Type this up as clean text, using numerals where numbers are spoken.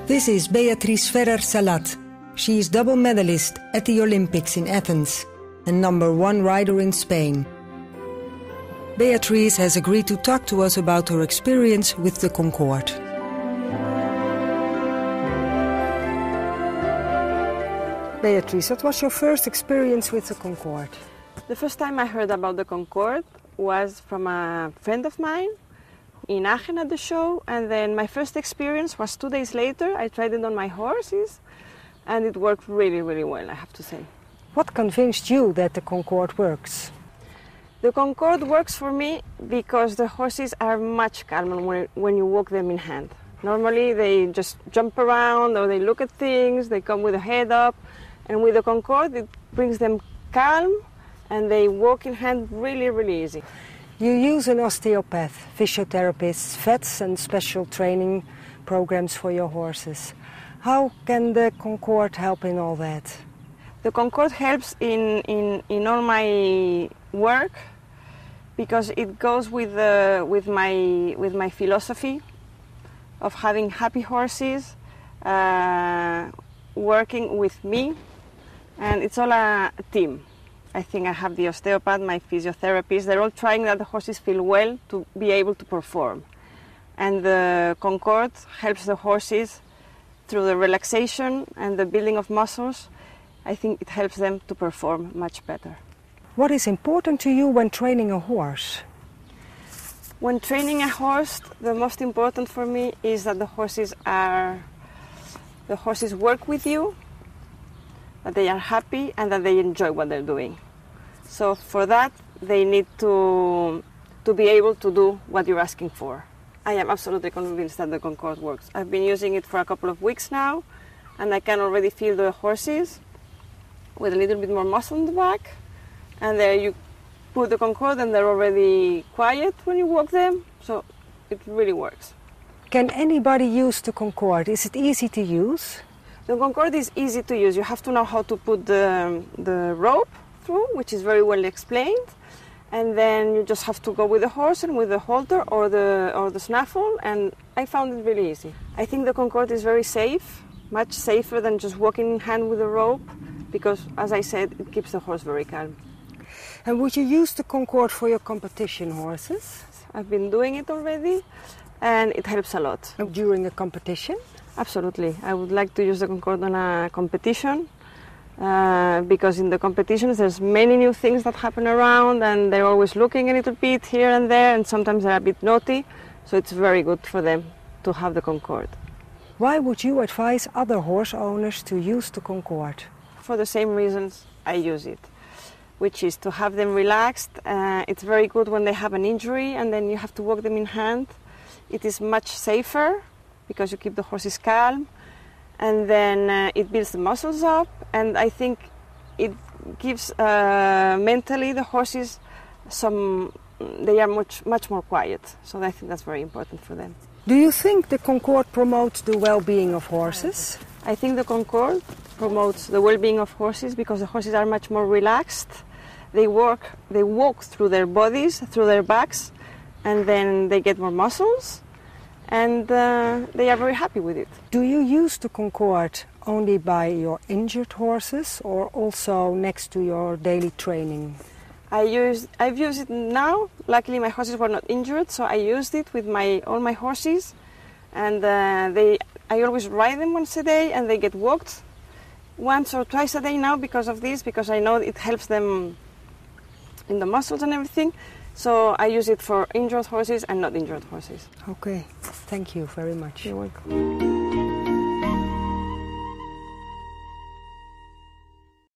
This is Beatriz Ferrer Salat. She is double medalist at the Olympics in Athens and #1 rider in Spain. Beatriz has agreed to talk to us about her experience with the ConCord. Beatriz, what was your first experience with the ConCord? The first time I heard about the ConCord was from a friend of mine in Aachen at the show, and then my first experience was 2 days later. I tried it on my horses, and it worked really, really well, I have to say. What convinced you that the ConCord works? The ConCord works for me because the horses are much calmer when you walk them in hand. Normally they just jump around or they look at things, they come with a head up, and with the ConCord it brings them calm and they walk in hand really, really easy. You use an osteopath, physiotherapists, vets and special training programs for your horses. How can the ConCord help in all that? The ConCord helps in all my work because it goes with my philosophy of having happy horses, working with me, and it's all a team. I think I have the osteopath, my physiotherapist, they're all trying that the horses feel well to be able to perform. And the ConCord helps the horses through the relaxation and the building of muscles. I think it helps them to perform much better. What is important to you when training a horse? When training a horse, the most important for me is that the horses work with you, that they are happy and that they enjoy what they're doing. So for that, they need to be able to do what you're asking for. I am absolutely convinced that the ConCord works. I've been using it for a couple of weeks now, and I can already feel the horses with a little bit more muscle in the back. And there you put the ConCord and they're already quiet when you walk them, so it really works. Can anybody use the ConCord? Is it easy to use? The ConCord is easy to use. You have to know how to put the rope through, which is very well explained, and then you just have to go with the horse and with the halter or the snaffle, and I found it really easy. I think the ConCord is very safe, much safer than just walking in hand with a rope, because, as I said, it keeps the horse very calm. And would you use the ConCord for your competition horses? I've been doing it already, and it helps a lot. During a competition? Absolutely. I would like to use the ConCord on a competition, because in the competitions there's many new things that happen around, and they're always looking a little bit here and there, and sometimes they're a bit naughty, so it's very good for them to have the ConCord. Why would you advise other horse owners to use the ConCord? For the same reasons I use it, which is to have them relaxed. It's very good when they have an injury and then you have to walk them in hand. It is much safer because you keep the horses calm, and then it builds the muscles up, and I think it gives mentally the horses they are much more quiet, so I think that's very important for them. Do you think the ConCord promotes the well-being of horses? I think the ConCord promotes the well-being of horses because the horses are much more relaxed. They walk through their bodies, through their backs, and then they get more muscles, and they are very happy with it. Do you use the ConCord only by your injured horses or also next to your daily training? I've used it now. Luckily my horses were not injured, so I used it with all my horses, and I always ride them once a day, and they get walked once or twice a day now because of this, because I know it helps them in the muscles and everything. So I use it for injured horses and not injured horses. Okay, thank you very much. You're welcome.